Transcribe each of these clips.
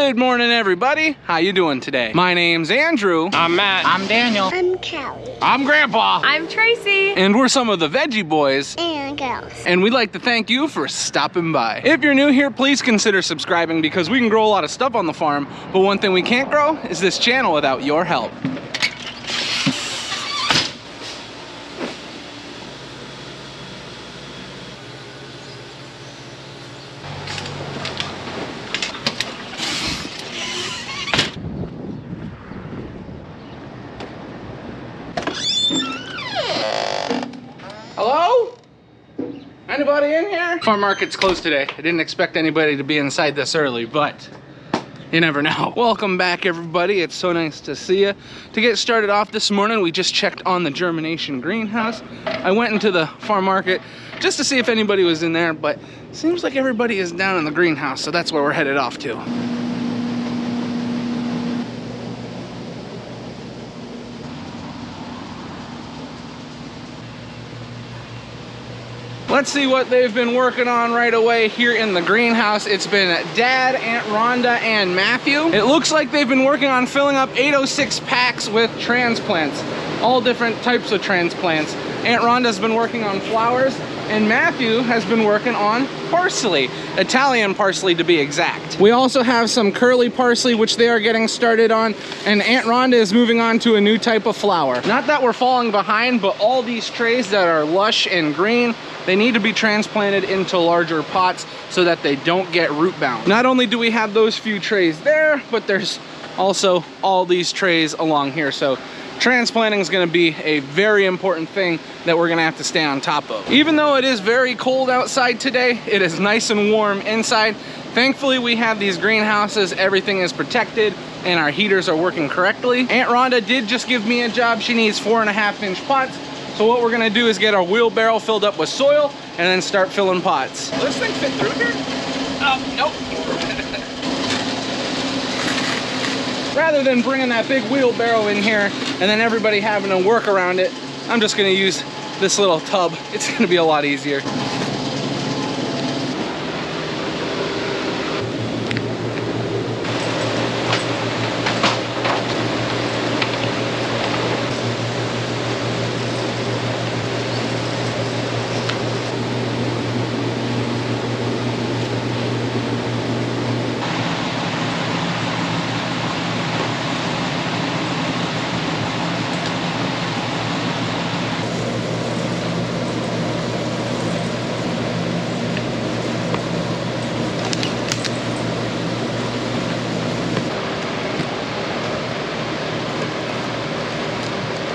Good morning, everybody. How you doing today? My name's Andrew. I'm Matt. I'm Daniel. I'm Callie. I'm Grandpa. I'm Tracy. And we're some of the Veggie boys. And girls. And we'd like to thank you for stopping by. If you're new here, please consider subscribing because we can grow a lot of stuff on the farm, but one thing we can't grow is this channel without your help. Hello? Anybody in here? Farm market's closed today. I didn't expect anybody to be inside this early, but you never know. Welcome back, everybody. It's so nice to see you. To get started off this morning, we just checked on the germination greenhouse. I went into the farm market just to see if anybody was in there, but it seems like everybody is down in the greenhouse, so that's where we're headed off to. Let's see what they've been working on right away here in the greenhouse. It's been Dad, Aunt Rhonda, and Matthew. It looks like they've been working on filling up 806 packs with transplants, all different types of transplants. Aunt Rhonda's been working on flowers, and Matthew has been working on parsley, Italian parsley to be exact. We also have some curly parsley, which they are getting started on, and Aunt Rhonda is moving on to a new type of flower. Not that we're falling behind, but all these trays that are lush and green, they need to be transplanted into larger pots so that they don't get root bound. Not only do we have those few trays there, but there's also all these trays along here. So transplanting is gonna be a very important thing that we're gonna have to stay on top of. Even though it is very cold outside today, it is nice and warm inside. Thankfully, we have these greenhouses, everything is protected, and our heaters are working correctly. Aunt Rhonda did just give me a job. She needs 4.5-inch pots. So what we're gonna do is get our wheelbarrow filled up with soil and then start filling pots. Will this thing fit through here? Nope. Rather than bringing that big wheelbarrow in here and then everybody having to work around it, I'm just gonna use this little tub. It's gonna be a lot easier.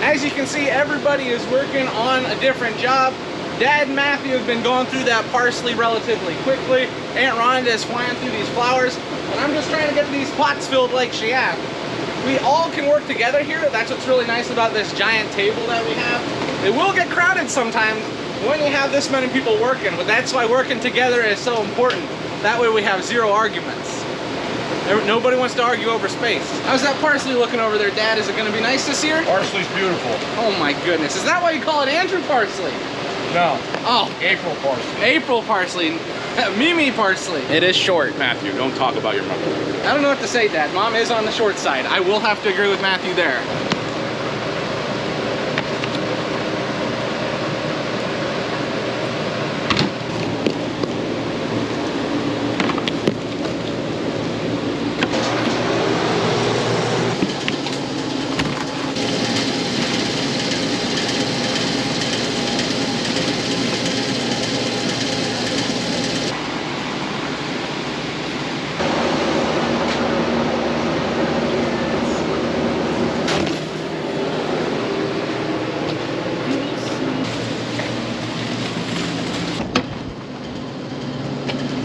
As you can see, everybody is working on a different job. Dad and Matthew have been going through that parsley relatively quickly. Aunt Rhonda is flying through these flowers, and I'm just trying to get these pots filled like she has. We all can work together here. That's what's really nice about this giant table that we have. It will get crowded sometimes when you have this many people working, but that's why working together is so important. That way we have zero arguments. Nobody wants to argue over space. How's that parsley looking over there, Dad? Is it going to be nice this year? Parsley's beautiful. Oh my goodness. Is that why you call it Andrew parsley? No. Oh. April parsley. April parsley. Mimi parsley. It is short, Matthew. Don't talk about your mother. I don't know what to say, Dad. Mom is on the short side. I will have to agree with Matthew there.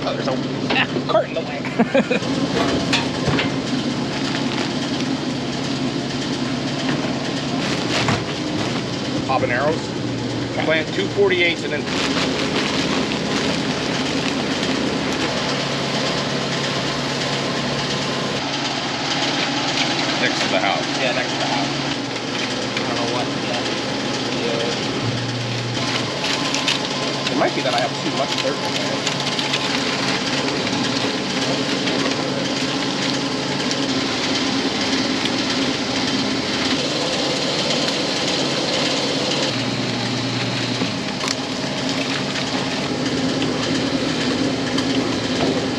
Oh, there's a cart in the way. Habaneros. Plant 248s and then next to the house. Yeah, next to the house. I don't know what. Yeah. It might be that I have too much dirt in there.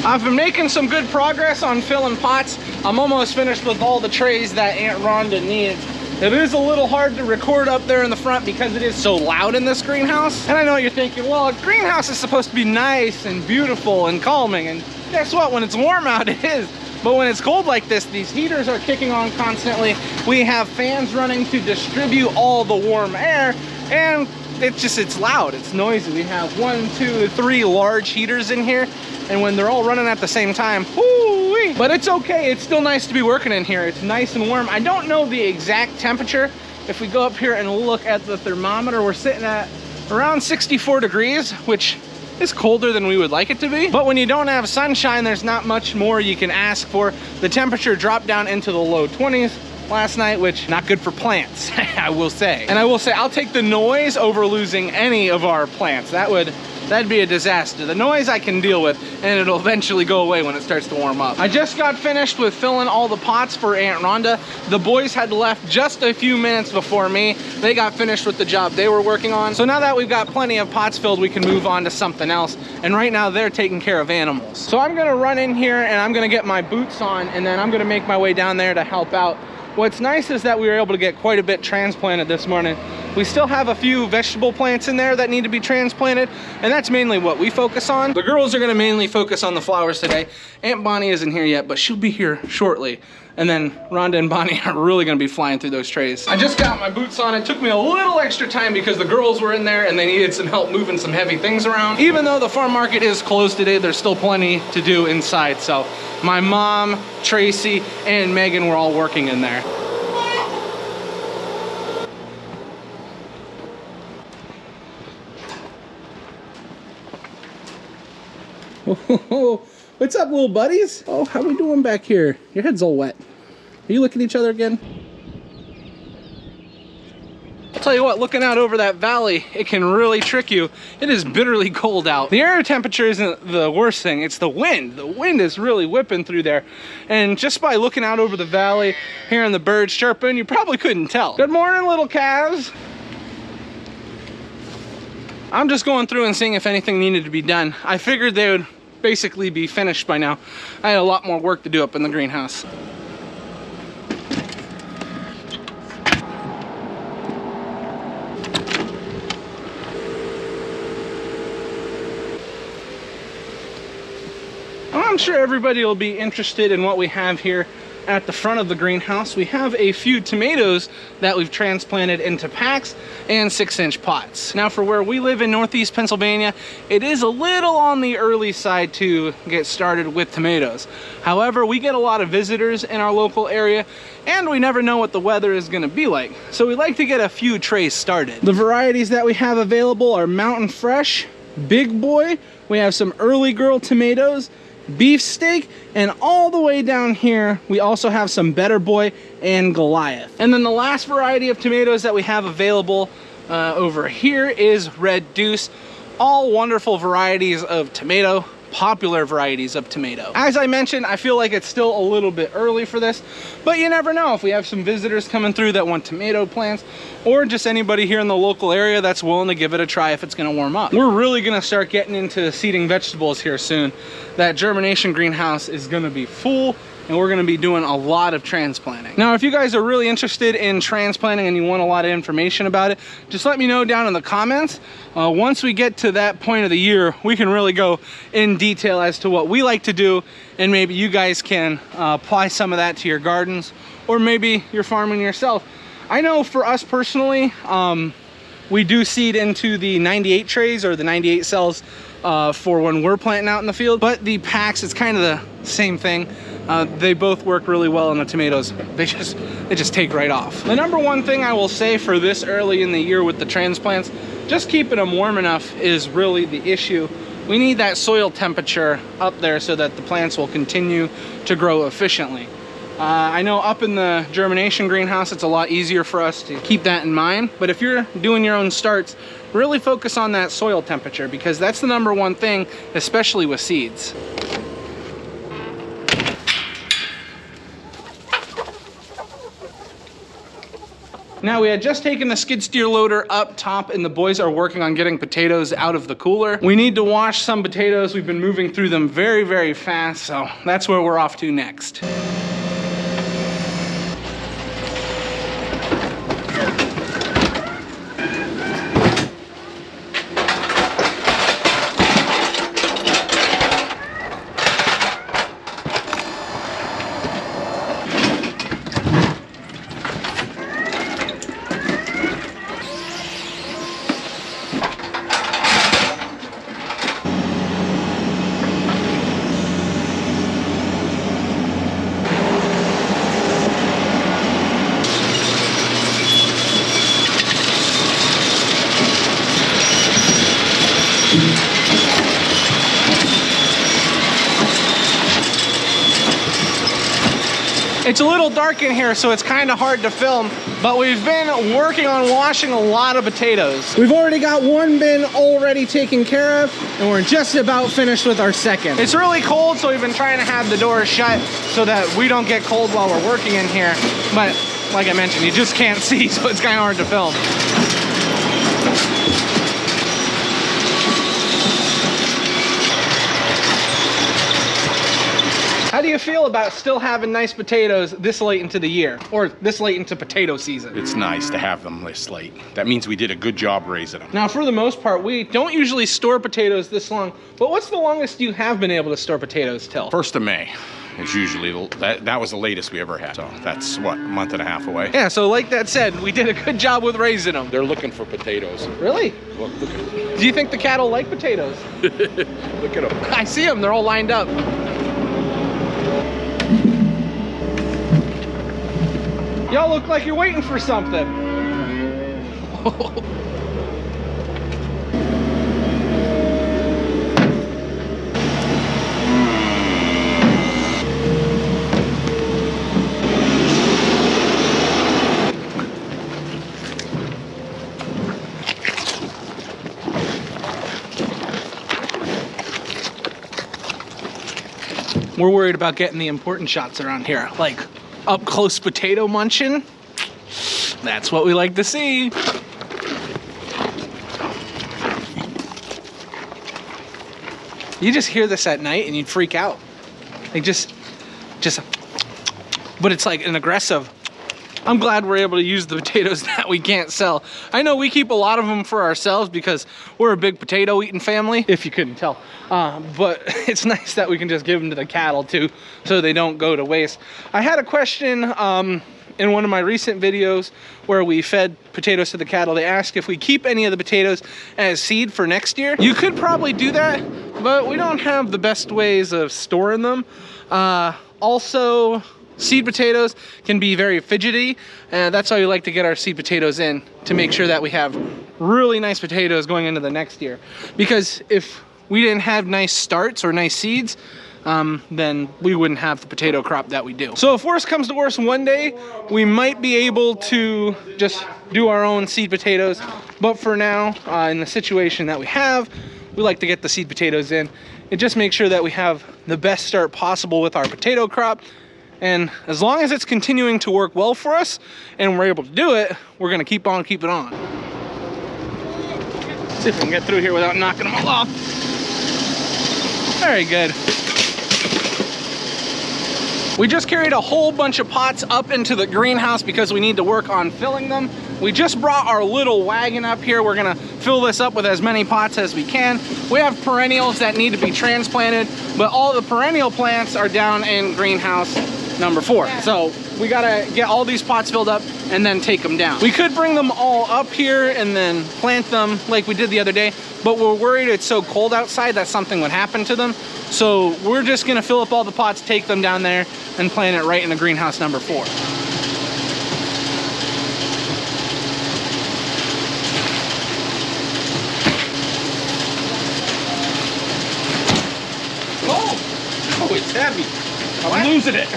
I've been making some good progress on filling pots. I'm almost finished with all the trays that Aunt Rhonda needs. It is a little hard to record up there in the front because it is so loud in this greenhouse. And I know you're thinking, well, a greenhouse is supposed to be nice and beautiful and calming. And guess what? When it's warm out, it is. But when it's cold like this, these heaters are kicking on constantly. We have fans running to distribute all the warm air, and it's loud, it's noisy. We have 1, 2, 3 large heaters in here, and when they're all running at the same time, whoo-wee. But it's okay, it's still nice to be working in here. It's nice and warm. I don't know the exact temperature. If we go up here and look at the thermometer, we're sitting at around 64 degrees, which is colder than we would like it to be. But when you don't have sunshine, there's not much more you can ask for. The temperature dropped down into the low 20s last night, which not good for plants, I will say. And I will say, I'll take the noise over losing any of our plants. That'd be a disaster. The noise I can deal with, and it'll eventually go away when it starts to warm up. I just got finished with filling all the pots for Aunt Rhonda. The boys had left just a few minutes before me. They got finished with the job they were working on. So now that we've got plenty of pots filled, we can move on to something else. And right now they're taking care of animals. So I'm gonna run in here and I'm gonna get my boots on, and then I'm gonna make my way down there to help out. What's nice is that we were able to get quite a bit transplanted this morning. We still have a few vegetable plants in there that need to be transplanted, and that's mainly what we focus on. The girls are gonna mainly focus on the flowers today. Aunt Bonnie isn't here yet, but she'll be here shortly. And then Rhonda and Bonnie are really gonna be flying through those trays. I just got my boots on. It took me a little extra time because the girls were in there and they needed some help moving some heavy things around. Even though the farm market is closed today, there's still plenty to do inside. So my mom, Tracy, and Megan were all working in there. What's up, little buddies? Oh, how we doing back here? Your head's all wet. Are you looking at each other again? I'll tell you what, looking out over that valley, it can really trick you. It is bitterly cold out. The air temperature isn't the worst thing, it's the wind. The wind is really whipping through there. And just by looking out over the valley, hearing the birds chirping, you probably couldn't tell. Good morning, little calves. I'm just going through and seeing if anything needed to be done. I figured they would basically be finished by now. I had a lot more work to do up in the greenhouse. I'm sure everybody will be interested in what we have here at the front of the greenhouse. We have a few tomatoes that we've transplanted into packs and 6-inch pots. Now, for where we live in Northeast Pennsylvania, it is a little on the early side to get started with tomatoes. However, we get a lot of visitors in our local area and we never know what the weather is going to be like. So we like to get a few trays started. The varieties that we have available are Mountain Fresh, Big Boy, we have some Early Girl tomatoes, Beefsteak, and all the way down here we also have some Better Boy and Goliath. And then the last variety of tomatoes that we have available over here is Red Deuce. All wonderful varieties of tomato, popular varieties of tomato. As I mentioned, I feel like it's still a little bit early for this, but you never know if we have some visitors coming through that want tomato plants, or just anybody here in the local area that's willing to give it a try if it's gonna warm up. We're really gonna start getting into seeding vegetables here soon. That germination greenhouse is gonna be full, and we're gonna be doing a lot of transplanting. Now, if you guys are really interested in transplanting and you want a lot of information about it, just let me know down in the comments. Once we get to that point of the year, we can really go in detail as to what we like to do, and maybe you guys can apply some of that to your gardens, or maybe you're farming yourself. I know for us personally, we do seed into the 98 trays or the 98 cells for when we're planting out in the field, but the packs, it's kind of the same thing. They both work really well in the tomatoes. They just take right off. The number one thing I will say for this early in the year with the transplants, just keeping them warm enough is really the issue. We need that soil temperature up there so that the plants will continue to grow efficiently. I know up in the germination greenhouse, it's a lot easier for us to keep that in mind, but if you're doing your own starts, really focus on that soil temperature, because that's the number one thing, especially with seeds. Now we had just taken the skid steer loader up top and the boys are working on getting potatoes out of the cooler. We need to wash some potatoes. We've been moving through them very, very fast, so that's where we're off to next. It's a little dark in here, so it's kind of hard to film, but we've been working on washing a lot of potatoes. We've already got one bin already taken care of, and we're just about finished with our second. It's really cold, so we've been trying to have the doors shut so that we don't get cold while we're working in here. But like I mentioned, you just can't see, so it's kind of hard to film. How do you feel about still having nice potatoes this late into the year, or this late into potato season? It's nice to have them this late. That means we did a good job raising them. Now, for the most part, we don't usually store potatoes this long, but what's the longest you have been able to store potatoes till? 1st of May is usually, that was the latest we ever had. So that's what, a month and a half away? Yeah, so like that said, we did a good job with raising them. They're looking for potatoes. Really? Look at them. Do you think the cattle like potatoes? Look at them. I see them, they're all lined up. Y'all look like you're waiting for something. We're worried about getting the important shots around here, like up close potato munching. That's what we like to see. You just hear this at night and you'd freak out. Like just, but it's like an aggressive. I'm glad we're able to use the potatoes that we can't sell. I know we keep a lot of them for ourselves because we're a big potato eating family, if you couldn't tell. But it's nice that we can just give them to the cattle too, so they don't go to waste. I had a question in one of my recent videos where we fed potatoes to the cattle. They asked if we keep any of the potatoes as seed for next year. You could probably do that, but we don't have the best ways of storing them. Also, seed potatoes can be very fidgety, and that's why we like to get our seed potatoes in, to make sure that we have really nice potatoes going into the next year. Because if we didn't have nice starts or nice seeds, then we wouldn't have the potato crop that we do. So if worse comes to worse, one day we might be able to just do our own seed potatoes, but for now, in the situation that we have, we like to get the seed potatoes in. It just makes sure that we have the best start possible with our potato crop. And as long as it's continuing to work well for us and we're able to do it, we're gonna keep on keeping on. See if we can get through here without knocking them all off. Very good. We just carried a whole bunch of pots up into the greenhouse because we need to work on filling them. We just brought our little wagon up here. We're gonna fill this up with as many pots as we can. We have perennials that need to be transplanted, but all the perennial plants are down in greenhouse number 4. So we gotta get all these pots filled up and then take them down. We could bring them all up here and then plant them like we did the other day, but we're worried it's so cold outside that something would happen to them. So we're just gonna fill up all the pots, take them down there, and plant it right in the greenhouse number 4. Oh, it's heavy. I'm losing it. Is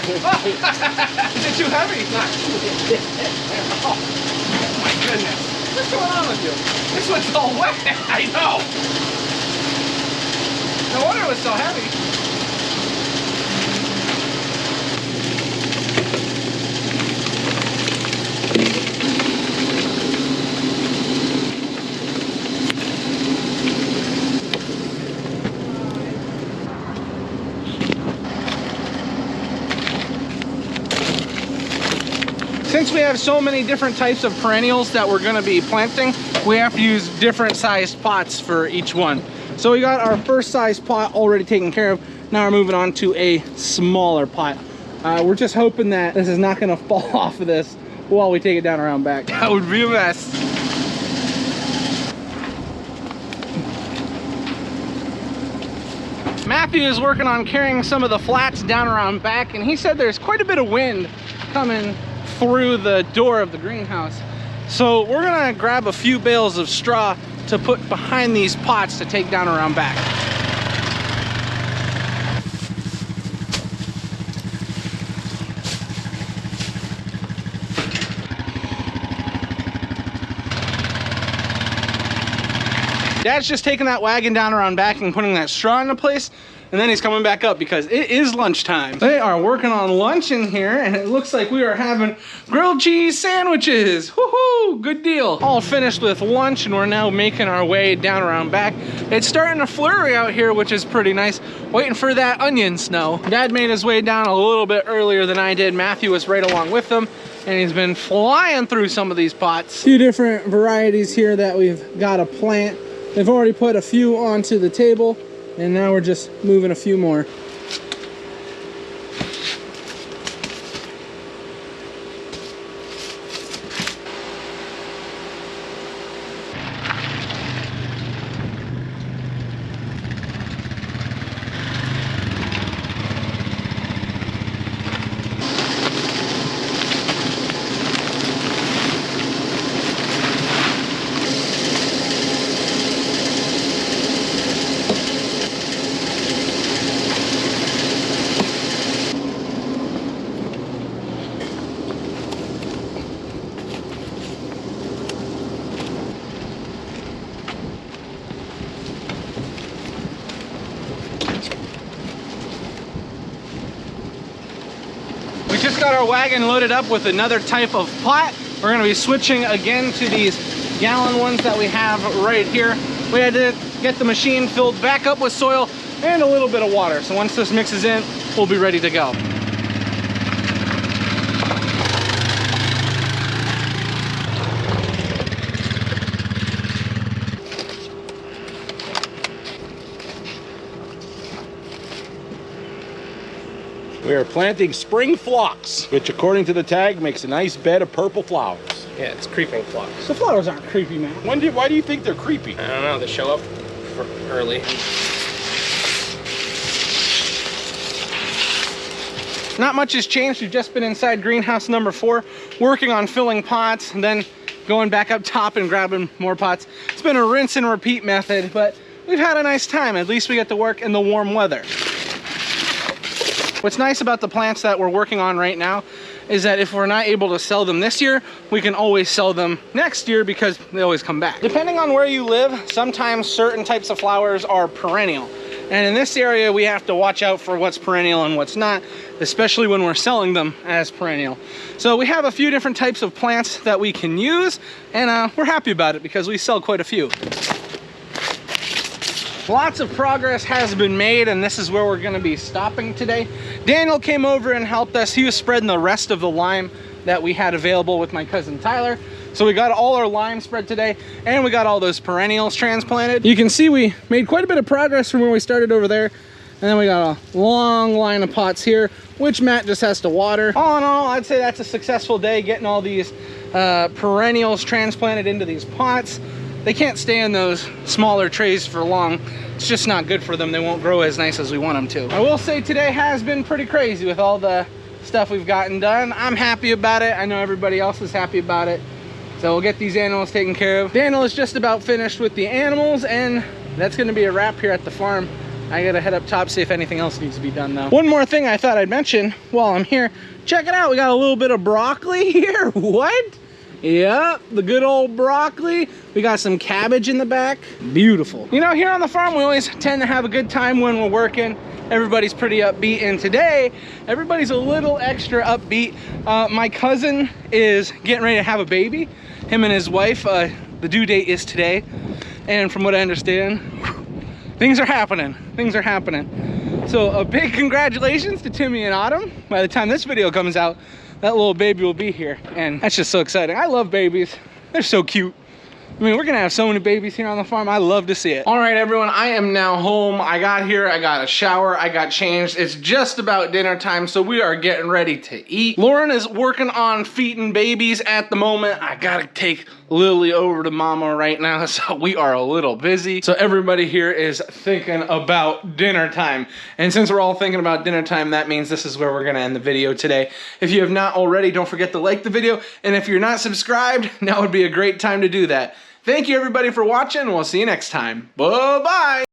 it too heavy? Oh my goodness. What's going on with you? This one's all wet. I know. No wonder it was so heavy. Since we have so many different types of perennials that we're gonna be planting, we have to use different sized pots for each one. So we got our first size pot already taken care of. Now we're moving on to a smaller pot. We're just hoping that this is not gonna fall off of this while we take it down around back. That would be a mess. Matthew is working on carrying some of the flats down around back, and he said there's quite a bit of wind coming through the door of the greenhouse. So we're gonna grab a few bales of straw to put behind these pots to take down around back. Dad's just taking that wagon down around back and putting that straw into place, and then he's coming back up because it is lunchtime. They are working on lunch in here, and it looks like we are having grilled cheese sandwiches. Woohoo! Good deal. All finished with lunch, and we're now making our way down around back. It's starting to flurry out here, which is pretty nice. Waiting for that onion snow. Dad made his way down a little bit earlier than I did. Matthew was right along with him, and he's been flying through some of these pots. A few different varieties here that we've got to plant. They've already put a few onto the table, and now we're just moving a few more. Just got our wagon loaded up with another type of pot. We're going to be switching again to these gallon ones that we have right here. We had to get the machine filled back up with soil and a little bit of water. So once this mixes in, we'll be ready to go. We are planting spring phlox, which according to the tag makes a nice bed of purple flowers. Yeah, it's creeping phlox. The flowers aren't creepy, man. Why do you think they're creepy? I don't know, they show up early. Not much has changed. We've just been inside greenhouse number 4, working on filling pots, and then going back up top and grabbing more pots. It's been a rinse and repeat method, but we've had a nice time. At least we get to work in the warm weather. What's nice about the plants that we're working on right now is that if we're not able to sell them this year, we can always sell them next year because they always come back. Depending on where you live, sometimes certain types of flowers are perennial. And in this area, we have to watch out for what's perennial and what's not, especially when we're selling them as perennial. So we have a few different types of plants that we can use, and we're happy about it because we sell quite a few. Lots of progress has been made, and this is where we're going to be stopping today. Daniel came over and helped us. He was spreading the rest of the lime that we had available with my cousin Tyler. So we got all our lime spread today, and we got all those perennials transplanted. You can see we made quite a bit of progress from where we started over there. And then we got a long line of pots here, which Matt just has to water. All in all, I'd say that's a successful day getting all these perennials transplanted into these pots. They can't stay in those smaller trays for long. It's just not good for them. They won't grow as nice as we want them to. I will say today has been pretty crazy with all the stuff we've gotten done. I'm happy about it. I know everybody else is happy about it. So we'll get these animals taken care of. Daniel is just about finished with the animals, and that's gonna be a wrap here at the farm. I gotta head up top, see if anything else needs to be done though. One more thing I thought I'd mention while I'm here. Check it out, we got a little bit of broccoli here. What? Yep, the good old broccoli. We got some cabbage in the back. Beautiful. You know, here on the farm, we always tend to have a good time when we're working. Everybody's pretty upbeat, and today, everybody's a little extra upbeat. My cousin is getting ready to have a baby. Him and his wife, the due date is today. And from what I understand, things are happening. Things are happening. So a big congratulations to Timmy and Autumn. By the time this video comes out, that little baby will be here. And that's just so exciting. I love babies. They're so cute. I mean, we're gonna have so many babies here on the farm. I love to see it. All right, everyone, I am now home. I got here, I got a shower, I got changed. It's just about dinner time, so we are getting ready to eat. Lauren is working on feeding babies at the moment. I gotta take Lily over to mama right now, so we are a little busy. So everybody here is thinking about dinner time. And since we're all thinking about dinner time, that means this is where we're gonna end the video today. If you have not already, don't forget to like the video. And if you're not subscribed, now would be a great time to do that. Thank you everybody for watching. We'll see you next time. Bye-bye.